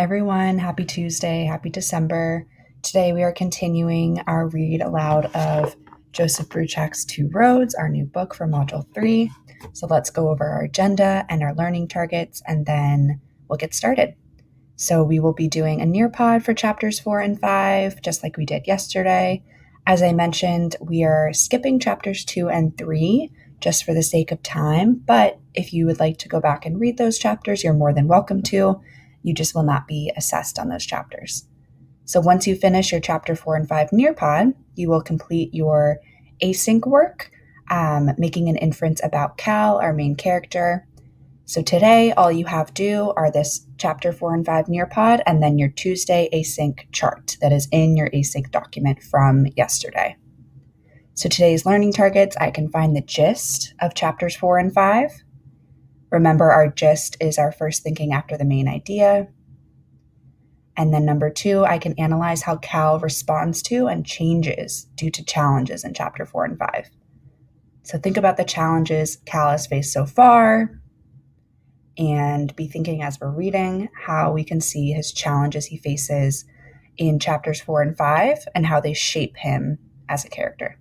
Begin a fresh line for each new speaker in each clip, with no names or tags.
Everyone, happy Tuesday, happy December. Today we are continuing our read aloud of Joseph Bruchack's Two Roads, our new book for Module 3. So let's go over our agenda and our learning targets, and then we'll get started. So we will be doing a Nearpod for chapters 4 and 5, just like we did yesterday. As I mentioned, we are skipping chapters 2 and 3 just for the sake of time, but if you would like to go back and read those chapters, you're more than welcome to. You just will not be assessed on those chapters. So once you finish your chapter 4 and 5 Nearpod, you will complete your ASYNC work, making an inference about Cal, our main character. So today, all you have due are this chapter 4 and 5 Nearpod, and then your Tuesday ASYNC chart that is in your ASYNC document from yesterday. So today's learning targets, I can find the gist of chapters 4 and 5. Remember, our gist is our first thinking after the main idea. And then number 2, I can analyze how Cal responds to and changes due to challenges in chapter 4 and 5. So think about the challenges Cal has faced so far, and be thinking as we're reading how we can see his challenges he faces in chapters 4 and 5 and how they shape him as a character.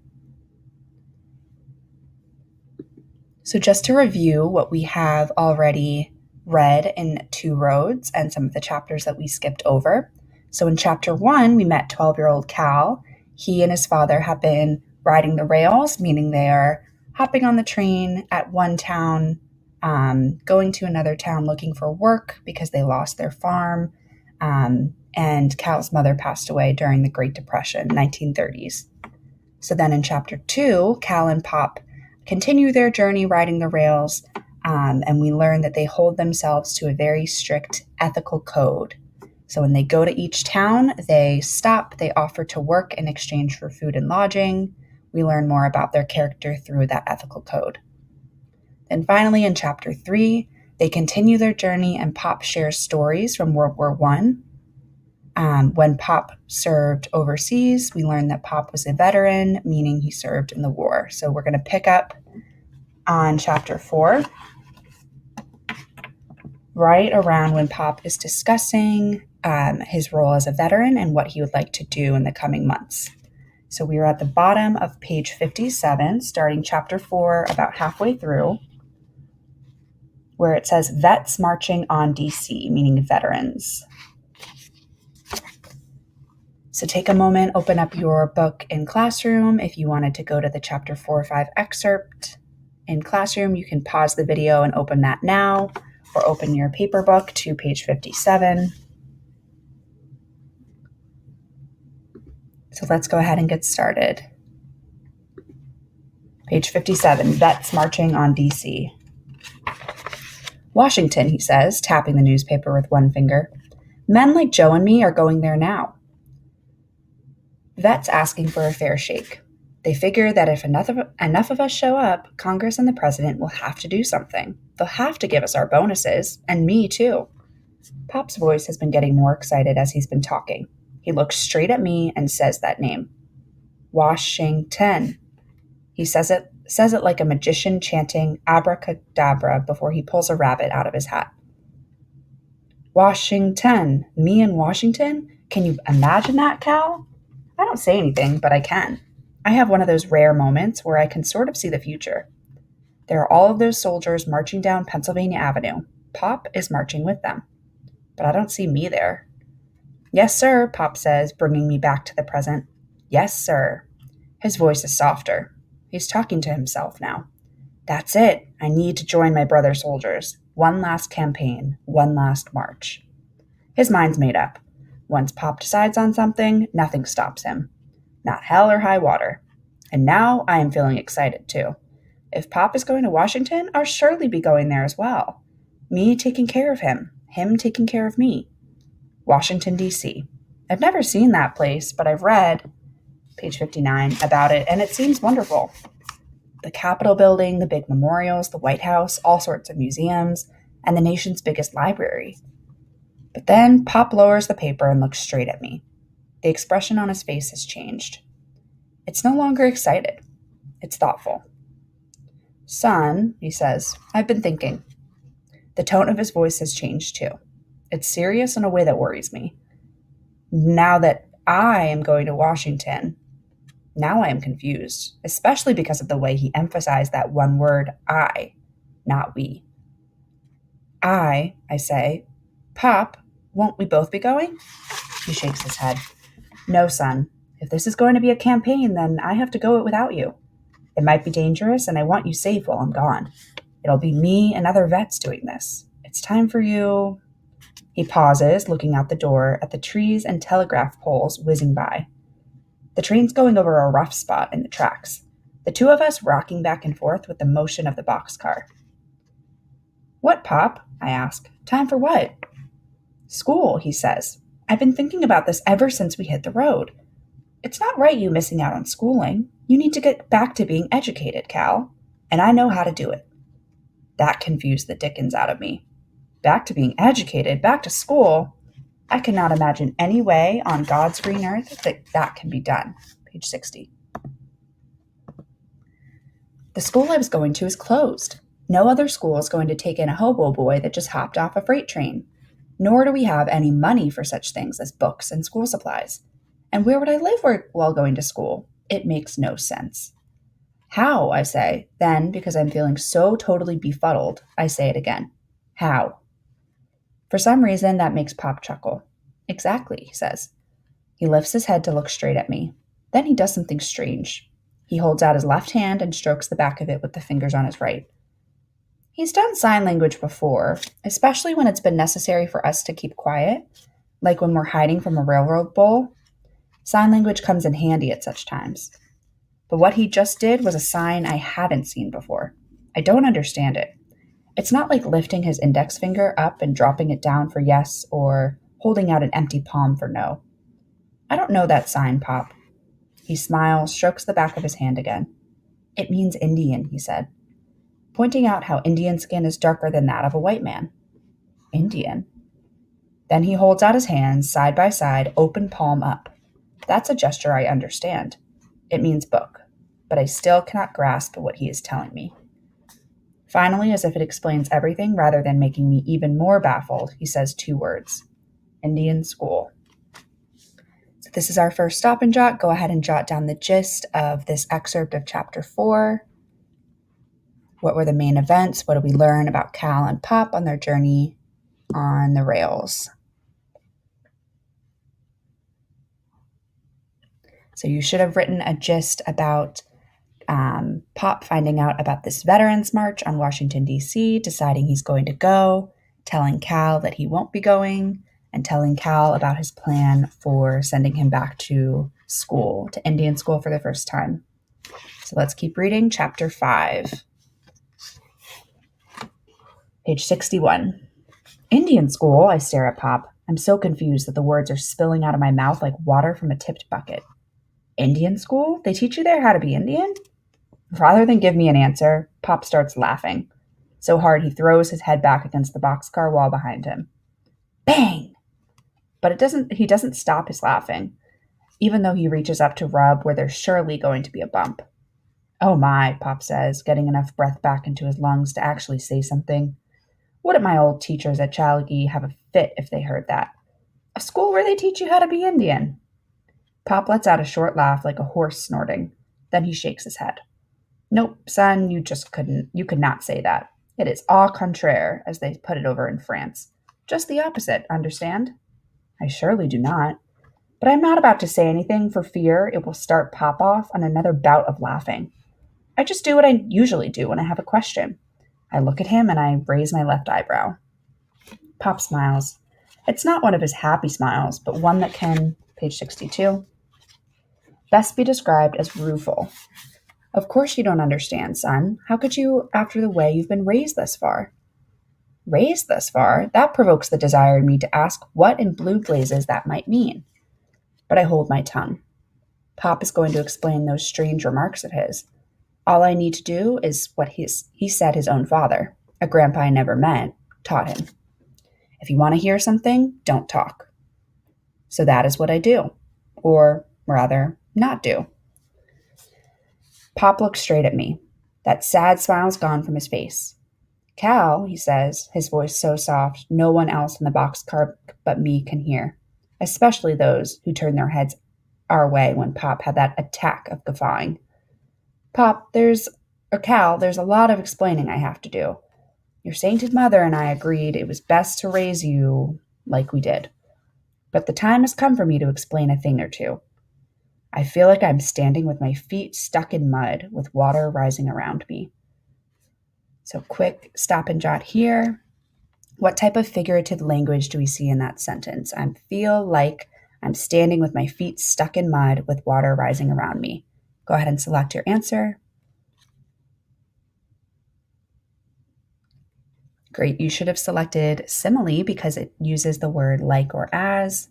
So just to review what we have already read in Two Roads and some of the chapters that we skipped over. So in chapter 1, we met 12-year-old Cal. He and his father have been riding the rails, meaning they are hopping on the train at one town, going to another town looking for work because they lost their farm. And Cal's mother passed away during the Great Depression, 1930s. So then in chapter 2, Cal and Pop continue their journey riding the rails, and we learn that they hold themselves to a very strict ethical code. So when they go to each town, they stop, they offer to work in exchange for food and lodging. We learn more about their character through that ethical code. Then finally, in chapter 3, they continue their journey, and Pop shares stories from World War I. When Pop served overseas, we learned that Pop was a veteran, meaning he served in the war. So we're going to pick up on chapter 4, right around when Pop is discussing his role as a veteran and what he would like to do in the coming months. So we are at the bottom of page 57, starting chapter 4, about halfway through, where it says vets marching on DC, meaning veterans. So take a moment, open up your book in Classroom. If you wanted to go to the chapter 4 or 5 excerpt in Classroom, you can pause the video and open that now, or open your paper book to page 57. So let's go ahead and get started. Page 57, Vets Marching on DC. Washington, he says, tapping the newspaper with one finger. Men like Joe and me are going there now. Vets asking for a fair shake. They figure that if enough of us show up, Congress and the president will have to do something. They'll have to give us our bonuses, and me too. Pop's voice has been getting more excited as he's been talking. He looks straight at me and says that name. Washington. He says it like a magician chanting abracadabra before he pulls a rabbit out of his hat. Washington. Me in Washington? Can you imagine that, Cal? I don't say anything, but I can. I have one of those rare moments where I can sort of see the future. There are all of those soldiers marching down Pennsylvania Avenue. Pop is marching with them. But I don't see me there. Yes, sir, Pop says, bringing me back to the present. Yes, sir. His voice is softer. He's talking to himself now. That's it. I need to join my brother soldiers. One last campaign. One last march. His mind's made up. Once Pop decides on something, nothing stops him. Not hell or high water. And now I am feeling excited too. If Pop is going to Washington, I'll surely be going there as well. Me taking care of him taking care of me. Washington, D.C. I've never seen that place, but I've read, page 59, about it, and it seems wonderful. The Capitol building, the big memorials, the White House, all sorts of museums, and the nation's biggest library. But then Pop lowers the paper and looks straight at me. The expression on his face has changed. It's no longer excited. It's thoughtful. Son, he says, I've been thinking. The tone of his voice has changed too. It's serious in a way that worries me. Now that I am going to Washington, now I am confused, especially because of the way he emphasized that one word, I, not we. I say, Pop, won't we both be going? He shakes his head. No, son. If this is going to be a campaign, then I have to go it without you. It might be dangerous, and I want you safe while I'm gone. It'll be me and other vets doing this. It's time for you. He pauses, looking out the door at the trees and telegraph poles whizzing by. The train's going over a rough spot in the tracks, the two of us rocking back and forth with the motion of the boxcar. What, Pop? I ask. Time for what? School, he says. I've been thinking about this ever since we hit the road. It's not right you missing out on schooling. You need to get back to being educated, Cal. And I know how to do it. That confused the dickens out of me. Back to being educated, back to school. I cannot imagine any way on God's green earth that can be done. Page 60. The school I was going to is closed. No other school is going to take in a hobo boy that just hopped off a freight train. Nor do we have any money for such things as books and school supplies. And where would I live while going to school? It makes no sense. How, I say. Then, because I'm feeling so totally befuddled, I say it again. How? For some reason, that makes Pop chuckle. Exactly, he says. He lifts his head to look straight at me. Then he does something strange. He holds out his left hand and strokes the back of it with the fingers on his right. He's done sign language before, especially when it's been necessary for us to keep quiet, like when we're hiding from a railroad bull. Sign language comes in handy at such times. But what he just did was a sign I hadn't seen before. I don't understand it. It's not like lifting his index finger up and dropping it down for yes or holding out an empty palm for no. I don't know that sign, Pop. He smiles, strokes the back of his hand again. It means Indian, he said, pointing out how Indian skin is darker than that of a white man. Indian. Then he holds out his hands, side by side, open palm up. That's a gesture I understand. It means book, but I still cannot grasp what he is telling me. Finally, as if it explains everything rather than making me even more baffled, he says two words. Indian school. So this is our first stop and jot. Go ahead and jot down the gist of this excerpt of chapter 4. What were the main events? What did we learn about Cal and Pop on their journey on the rails? So you should have written a gist about Pop finding out about this Veterans March on Washington, D.C., deciding he's going to go, telling Cal that he won't be going, and telling Cal about his plan for sending him back to school, to Indian school for the first time. So let's keep reading. Chapter 5. Page 61. Indian school, I stare at Pop. I'm so confused that the words are spilling out of my mouth like water from a tipped bucket. Indian school? They teach you there how to be Indian? Rather than give me an answer, Pop starts laughing. So hard he throws his head back against the boxcar wall behind him. Bang! But he doesn't stop his laughing, even though he reaches up to rub where there's surely going to be a bump. Oh my, Pop says, getting enough breath back into his lungs to actually say something. Wouldn't my old teachers at Chalagi have a fit if they heard that? A school where they teach you how to be Indian. Pop lets out a short laugh like a horse snorting. Then he shakes his head. Nope, son, you could not say that. It is au contraire, as they put it over in France. Just the opposite, understand? I surely do not. But I'm not about to say anything for fear it will start Pop off on another bout of laughing. I just do what I usually do when I have a question. I look at him and I raise my left eyebrow. Pop smiles. It's not one of his happy smiles, but one that can, page 62, best be described as rueful. Of course you don't understand, son. How could you, after the way you've been raised thus far? Raised thus far? That provokes the desire in me to ask what in blue blazes that might mean. But I hold my tongue. Pop is going to explain those strange remarks of his. All I need to do is what he said his own father, a grandpa I never met, taught him. If you want to hear something, don't talk. So that is what I do. Or, rather, not do. Pop looks straight at me. That sad smile's gone from his face. Cal, he says, his voice so soft no one else in the boxcar but me can hear, especially those who turn their heads our way when Pop had that attack of guffawing. Cal, there's a lot of explaining I have to do. Your sainted mother and I agreed it was best to raise you like we did. But the time has come for me to explain a thing or two. I feel like I'm standing with my feet stuck in mud with water rising around me. So quick stop and jot here. What type of figurative language do we see in that sentence? I feel like I'm standing with my feet stuck in mud with water rising around me. Go ahead and select your answer. Great, you should have selected simile because it uses the word like or as.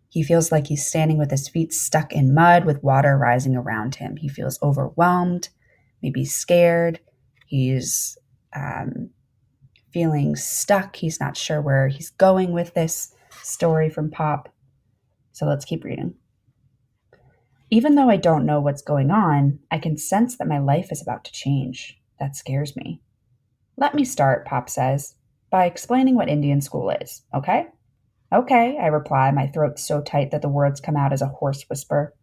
He feels like he's standing with his feet stuck in mud with water rising around him. He feels overwhelmed, maybe scared. He's feeling stuck. He's not sure where he's going with this story from Pop. So let's keep reading. Even though I don't know what's going on, I can sense that my life is about to change. That scares me. Let me start, Pop says, by explaining what Indian school is, okay? Okay, I reply, my throat so tight that the words come out as a hoarse whisper.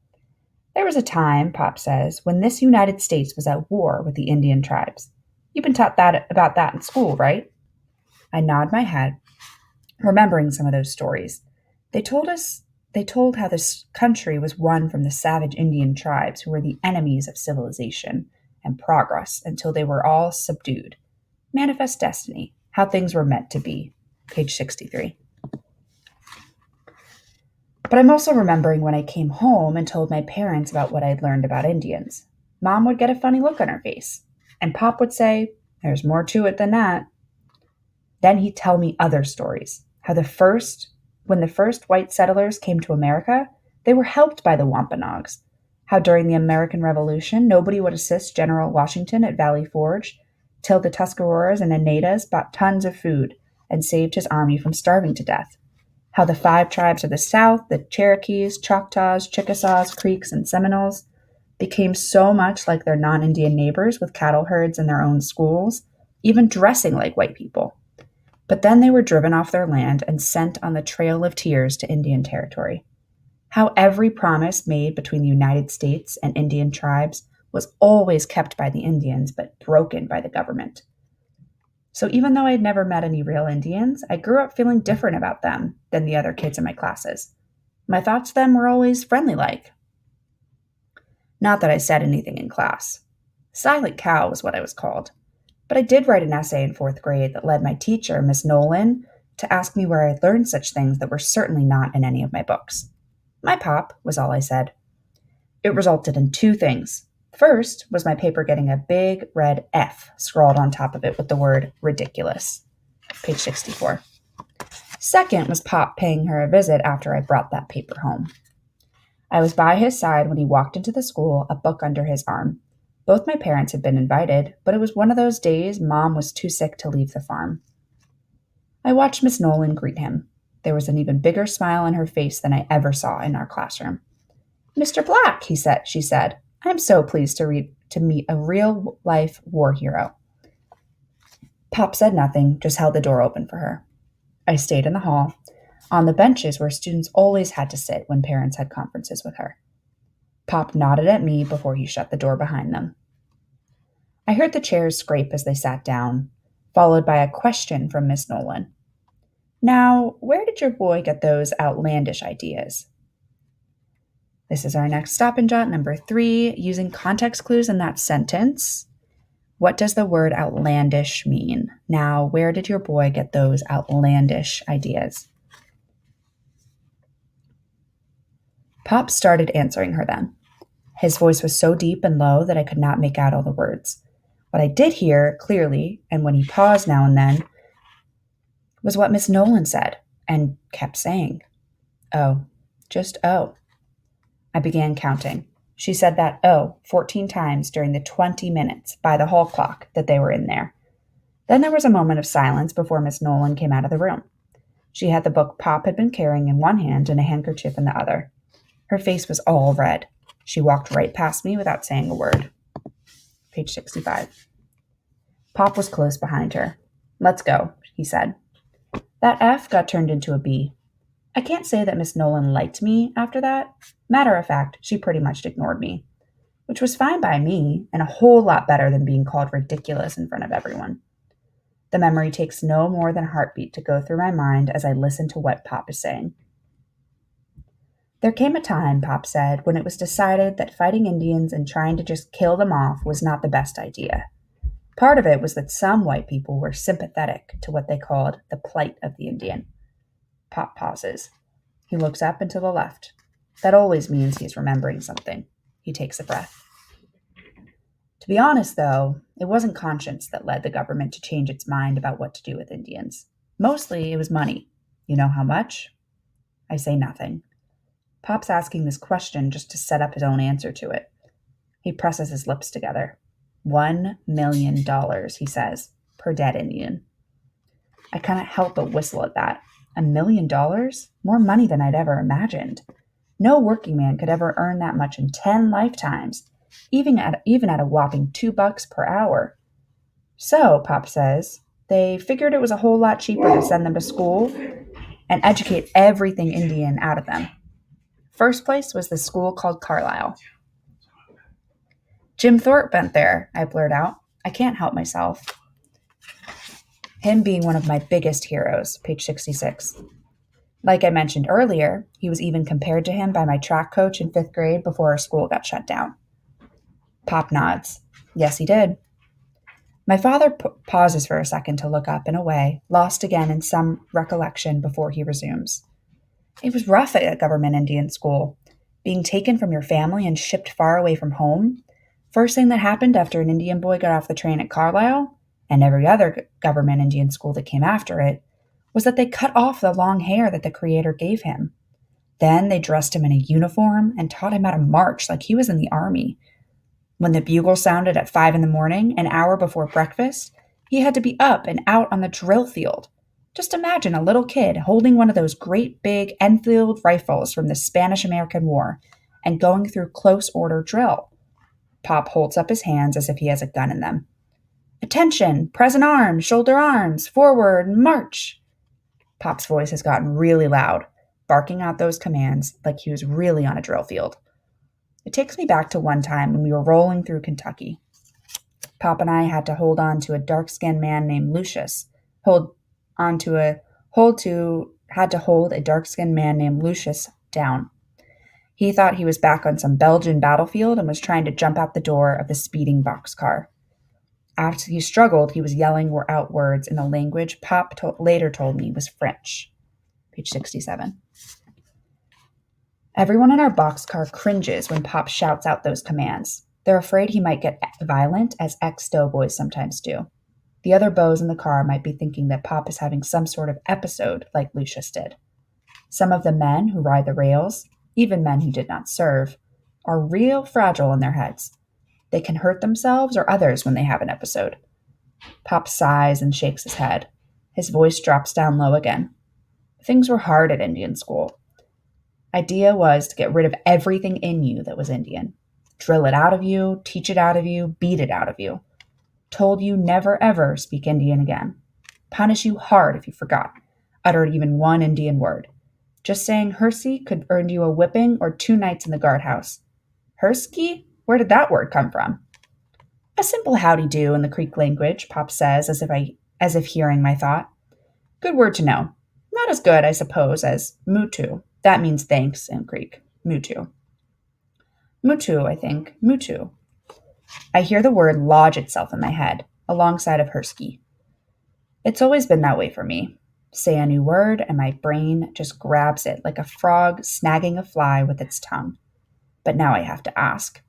There was a time, Pop says, when this United States was at war with the Indian tribes. You've been taught about that in school, right? I nod my head, remembering some of those stories. They told how this country was won from the savage Indian tribes who were the enemies of civilization and progress until they were all subdued. Manifest Destiny, how things were meant to be. Page 63. But I'm also remembering when I came home and told my parents about what I'd learned about Indians. Mom would get a funny look on her face, and Pop would say, "There's more to it than that." Then he'd tell me other stories, how when the first white settlers came to America, they were helped by the Wampanoags, how during the American Revolution, nobody would assist General Washington at Valley Forge, till the Tuscaroras and Oneidas bought tons of food and saved his army from starving to death. How the 5 tribes of the South, the Cherokees, Choctaws, Chickasaws, Creeks, and Seminoles, became so much like their non-Indian neighbors with cattle herds and their own schools, even dressing like white people. But then they were driven off their land and sent on the Trail of Tears to Indian Territory. How every promise made between the United States and Indian tribes was always kept by the Indians, but broken by the government. So even though I'd never met any real Indians, I grew up feeling different about them than the other kids in my classes. My thoughts then were always friendly-like. Not that I said anything in class. Silent Cow was what I was called. But I did write an essay in 4th grade that led my teacher, Miss Nolan, to ask me where I'd learned such things that were certainly not in any of my books. My pop, was all I said. It resulted in 2 things. First was my paper getting a big red F scrawled on top of it with the word ridiculous. Page 64. Second was Pop paying her a visit after I brought that paper home. I was by his side when he walked into the school, a book under his arm. Both my parents had been invited, but it was one of those days Mom was too sick to leave the farm. I watched Miss Nolan greet him. There was an even bigger smile on her face than I ever saw in our classroom. "Mr. Black," she said, "I'm so pleased to meet a real-life war hero." Pop said nothing, just held the door open for her. I stayed in the hall, on the benches where students always had to sit when parents had conferences with her. Pop nodded at me before he shut the door behind them. I heard the chairs scrape as they sat down, followed by a question from Miss Nolan. "Now, where did your boy get those outlandish ideas?" This is our next stop and jot, number 3, using context clues in that sentence. What does the word outlandish mean? Now, where did your boy get those outlandish ideas? Pop started answering her then. His voice was so deep and low that I could not make out all the words. What I did hear clearly, and when he paused now and then, was what Miss Nolan said and kept saying. "Oh, just oh." I began counting. She said that "oh" 14 times during the 20 minutes by the hall clock that they were in there. Then there was a moment of silence before Miss Nolan came out of the room. She had the book Pop had been carrying in one hand and a handkerchief in the other. Her face was all red. She walked right past me without saying a word. Page 65. Pop was close behind her. Let's go, he said. That F got turned into a B. I can't say that Miss Nolan liked me after that. Matter of fact, she pretty much ignored me, which was fine by me and a whole lot better than being called ridiculous in front of everyone. The memory takes no more than a heartbeat to go through my mind as I listen to what Pop is saying. There came a time, Pop said, when it was decided that fighting Indians and trying to just kill them off was not the best idea. Part of it was that some white people were sympathetic to what they called the plight of the Indian. Pop pauses. He looks up and to the left. That always means he's remembering something. He takes a breath. To be honest, though, it wasn't conscience that led the government to change its mind about what to do with Indians. Mostly, it was money. You know how much? I say nothing. Pop's asking this question just to set up his own answer to it. He presses his lips together. $1 million, he says, per dead Indian. I cannot help but whistle at that. $1 million? More money than I'd ever imagined. No working man could ever earn that much in 10 lifetimes, even at a whopping $2 per hour. So, Pop says, they figured it was a whole lot cheaper to send them to school and educate everything Indian out of them. First place was the school called Carlisle. Jim Thorpe went there, I blurt out. I can't help myself. Him being one of my biggest heroes, page 66. Like I mentioned earlier, he was even compared to him by my track coach in 5th grade before our school got shut down. Pop nods. Yes, he did. My father pauses for a second to look up and away, lost again in some recollection before he resumes. It was rough at a government Indian school. Being taken from your family and shipped far away from home. First thing that happened after an Indian boy got off the train at Carlisle, and every other government Indian school that came after it, was that they cut off the long hair that the Creator gave him. Then they dressed him in a uniform and taught him how to march like he was in the army. When the bugle sounded at 5 a.m, an hour before breakfast, he had to be up and out on the drill field. Just imagine a little kid holding one of those great big Enfield rifles from the Spanish-American War and going through close order drill. Pop holds up his hands as if he has a gun in them. Attention, present arms, shoulder arms, forward, march. Pop's voice has gotten really loud, barking out those commands like he was really on a drill field. It takes me back to one time when we were rolling through Kentucky. Pop and I had to hold on to a dark-skinned man named Lucius. Had to hold a dark-skinned man named Lucius down. He thought he was back on some Belgian battlefield and was trying to jump out the door of the speeding boxcar. After he struggled, he was yelling out words in a language Pop later told me was French. Page 67. Everyone in our boxcar cringes when Pop shouts out those commands. They're afraid he might get violent, as ex-doughboys sometimes do. The other beaus in the car might be thinking that Pop is having some sort of episode like Lucius did. Some of the men who ride the rails, even men who did not serve, are real fragile in their heads. They can hurt themselves or others when they have an episode. Pop sighs and shakes his head. His voice drops down low again. Things were hard at Indian school. Idea was to get rid of everything in you that was Indian. Drill it out of you, teach it out of you, beat it out of you. Told you never ever speak Indian again. Punish you hard if you forgot, uttered even one Indian word. Just saying Hersey could earn you a whipping or 2 nights in the guardhouse. Hersky? Where did that word come from? A simple howdy-do in the Creek language, Pop says, as if hearing my thought. Good word to know. Not as good, I suppose, as mutu. That means thanks in Creek. Mutu. Mutu, I think. Mutu. I hear the word lodge itself in my head, alongside of Hersky. It's always been that way for me. Say a new word, and my brain just grabs it like a frog snagging a fly with its tongue. But now I have to ask.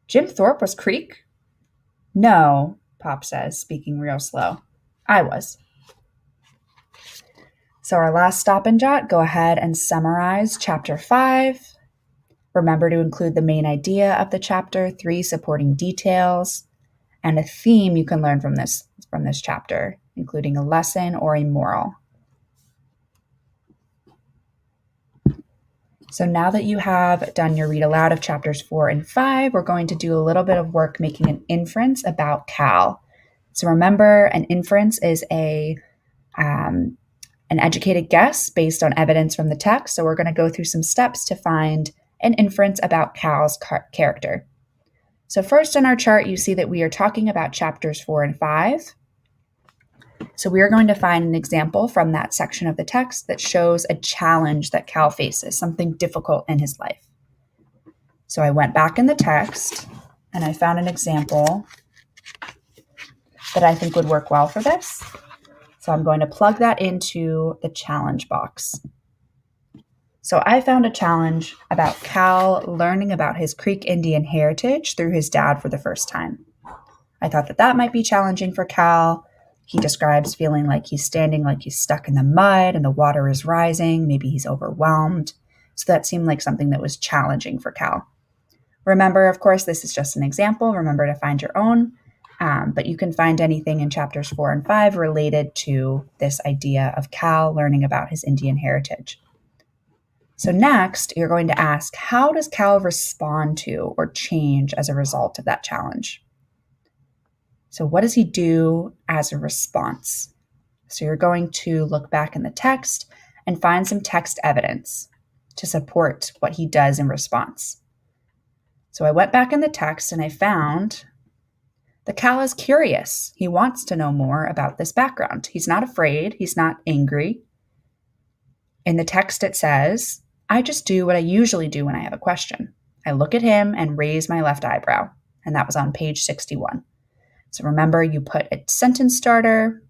Jim Thorpe was Creek? No, Pop says, speaking real slow. I was. So our last stop and jot, go ahead and summarize Chapter 5. Remember to include the main idea of the chapter, 3 supporting details, and a theme you can learn from this chapter, including a lesson or a moral. So now that you have done your read aloud of chapters 4 and 5, we're going to do a little bit of work making an inference about Cal. So remember, an inference is an educated guess based on evidence from the text. So we're going to go through some steps to find an inference about Cal's character. So first on our chart, you see that we are talking about chapters 4 and 5. So we are going to find an example from that section of the text that shows a challenge that Cal faces, something difficult in his life. So I went back in the text and I found an example that I think would work well for this. So I'm going to plug that into the challenge box. So I found a challenge about Cal learning about his Creek Indian heritage through his dad for the first time. I thought that might be challenging for Cal. He describes feeling like he's standing like he's stuck in the mud and the water is rising. Maybe he's overwhelmed. So that seemed like something that was challenging for Cal. Remember, of course, this is just an example. Remember to find your own. But you can find anything in chapters 4 and 5 related to this idea of Cal learning about his Indian heritage. So next, you're going to ask, how does Cal respond to or change as a result of that challenge? So what does he do as a response? So you're going to look back in the text and find some text evidence to support what he does in response. So I went back in the text and I found that Cal is curious. He wants to know more about this background. He's not afraid. He's not angry. In the text, it says, I just do what I usually do when I have a question. I look at him and raise my left eyebrow. And that was on page 61. So remember, you put a sentence starter,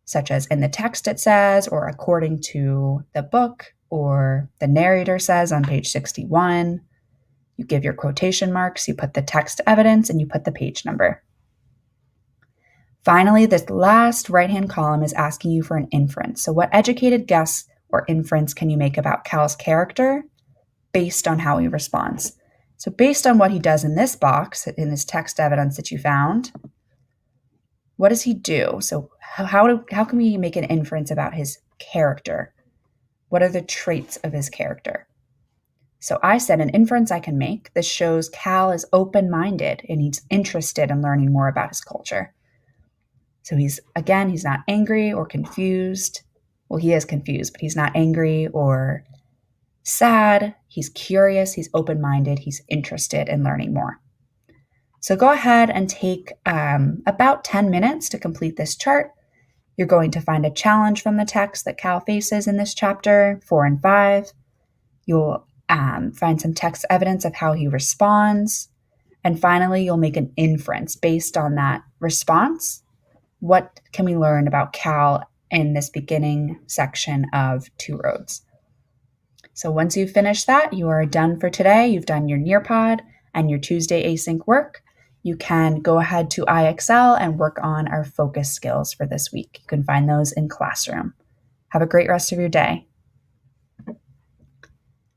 such as in the text it says, or according to the book, or the narrator says on page 61. You give your quotation marks, you put the text evidence, and you put the page number. Finally, this last right-hand column is asking you for an inference. So what educated guess or inference can you make about Cal's character based on how he responds? So based on what he does in this box, in this text evidence that you found, what does he do? So how can we make an inference about his character? What are the traits of his character? So I said an inference I can make. This shows Cal is open-minded and he's interested in learning more about his culture. So he's not angry or confused. Well, he is confused, but he's not angry or sad. He's curious. He's open-minded. He's interested in learning more. So go ahead and take about 10 minutes to complete this chart. You're going to find a challenge from the text that Cal faces in this chapter 4 and 5. You'll find some text evidence of how he responds. And finally, you'll make an inference based on that response. What can we learn about Cal in this beginning section of Two Roads? So once you've finished that, you are done for today. You've done your Nearpod and your Tuesday ASYNC work. You can go ahead to iExcel and work on our focus skills for this week. You can find those in Classroom. Have a great rest of your day.